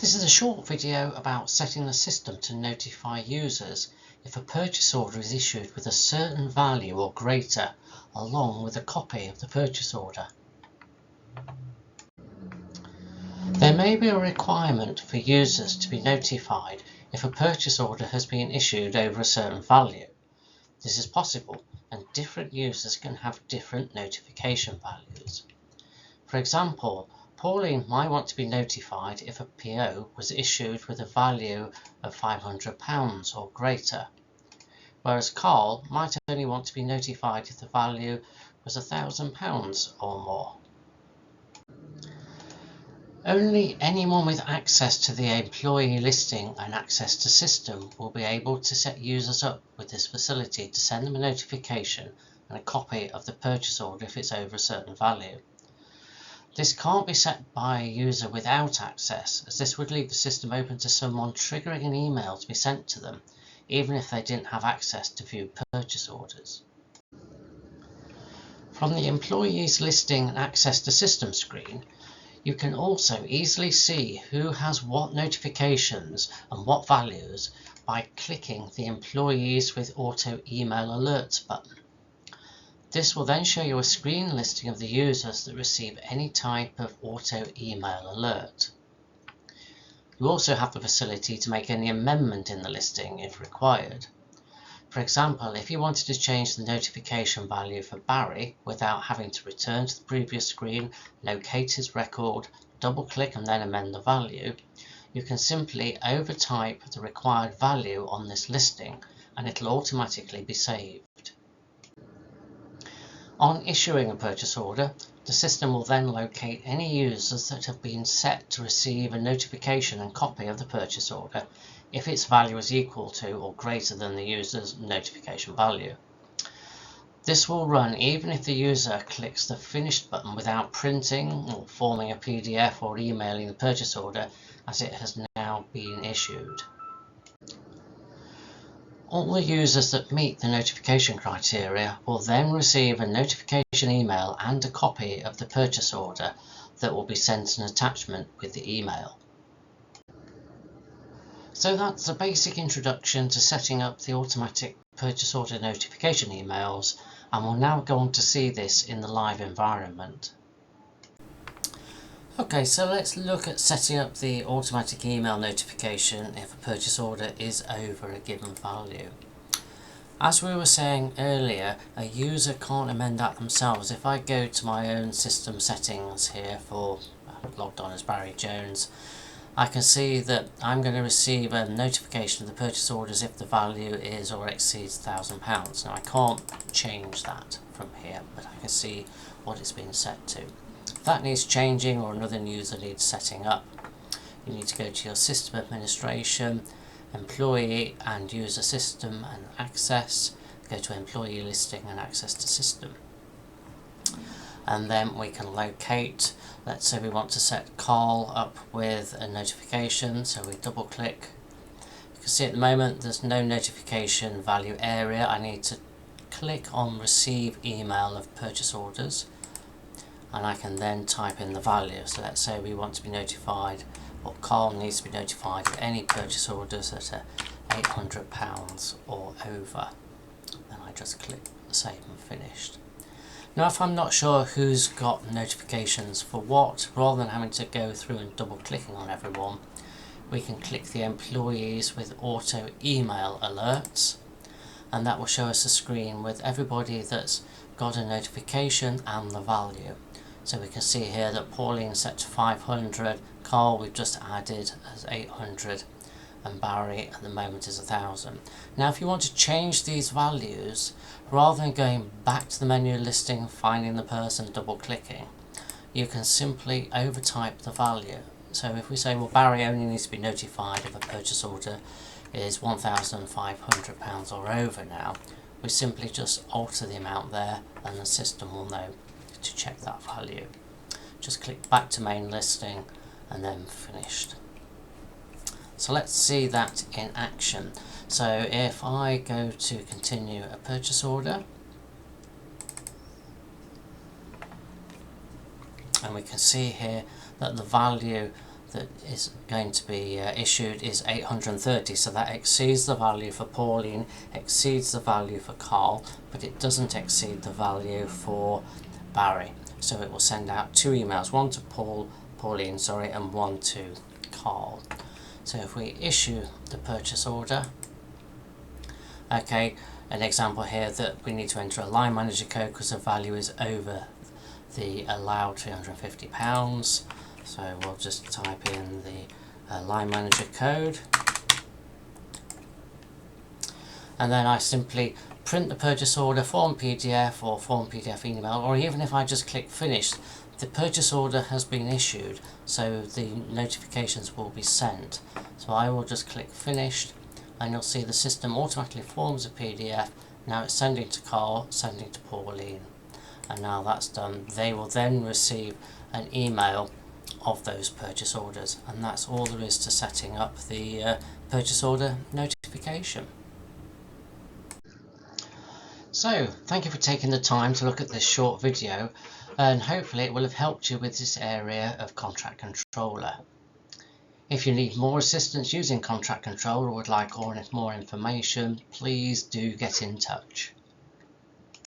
This is a short video about setting the system to notify users if a purchase order is issued with a certain value or greater, along with a copy of the purchase order. There may be a requirement for users to be notified if a purchase order has been issued over a certain value. This is possible, and different users can have different notification values. For example, Pauline might want to be notified if a PO was issued with a value of £500 or greater, whereas Carl might only want to be notified if the value was £1,000 or more. Only anyone with access to the employee listing and access to system will be able to set users up with this facility to send them a notification and a copy of the purchase order if it's over a certain value. This can't be set by a user without access, as this would leave the system open to someone triggering an email to be sent to them, even if they didn't have access to view purchase orders. From the Employees Listing and Access to System screen, you can also easily see who has what notifications and what values by clicking the Employees with Auto Email Alerts button. This will then show you a screen listing of the users that receive any type of auto email alert. You also have the facility to make any amendment in the listing if required. For example, if you wanted to change the notification value for Barry without having to return to the previous screen, locate his record, double-click and then amend the value, you can simply overtype the required value on this listing and it'll automatically be saved. On issuing a purchase order, the system will then locate any users that have been set to receive a notification and copy of the purchase order if its value is equal to or greater than the user's notification value. This will run even if the user clicks the Finished button without printing or forming a PDF or emailing the purchase order, as it has now been issued. All the users that meet the notification criteria will then receive a notification email and a copy of the purchase order that will be sent an attachment with the email. So that's a basic introduction to setting up the automatic purchase order notification emails, and we'll now go on to see this in the live environment. Okay, so let's look at setting up the automatic email notification if a purchase order is over a given value. As we were saying earlier, a user can't amend that themselves. If I go to my own system settings here for logged on as Barry Jones, I can see that I'm going to receive a notification of the purchase orders if the value is or exceeds £1,000. Now I can't change that from here, but I can see what it's been set to. If that needs changing or another user needs setting up, you need to go to your System Administration, Employee and User System and Access, go to Employee Listing and Access to System. And then we can locate, let's say we want to set Carl up with a notification, so we double click. You can see at the moment there's no notification value area. I need to click on Receive Email of Purchase Orders, and I can then type in the value. So let's say we want to be notified, or Carl needs to be notified of any purchase orders that are £800 or over. Then I just click Save and Finished. Now if I'm not sure who's got notifications for what, rather than having to go through and double clicking on everyone, we can click the Employees with Auto Email Alerts, and that will show us a screen with everybody that's got a notification and the value. So we can see here that Pauline set to 500, Carl we've just added as 800, and Barry at the moment is 1,000. Now if you want to change these values, rather than going back to the menu listing, finding the person, double clicking, you can simply overtype the value. So if we say, well, Barry only needs to be notified if a purchase order is £1,500 or over now, we simply just alter the amount there and the system will know to check that value. Just click back to main listing and then Finished. So let's see that in action. So if I go to continue a purchase order, and we can see here that the value that is going to be issued is 830, so that exceeds the value for Pauline, exceeds the value for Carl, but it doesn't exceed the value for Barry. So it will send out 2 emails, one to Pauline, and one to Carl. So if we issue the purchase order, okay, an example here that we need to enter a line manager code because the value is over the allowed £350. So we'll just type in the line manager code, and then I simply print the purchase order, form PDF or form PDF email, or even if I just click finish, the purchase order has been issued, so the notifications will be sent. So I will just click finished, and you'll see the system automatically forms a PDF. Now it's sending to Carl, sending to Pauline, and now that's done. They will then receive an email of those purchase orders, and that's all there is to setting up the purchase order notification. So thank you for taking the time to look at this short video, and hopefully it will have helped you with this area of Contract Controller. If you need more assistance using Contract Controller or would like more information, please do get in touch.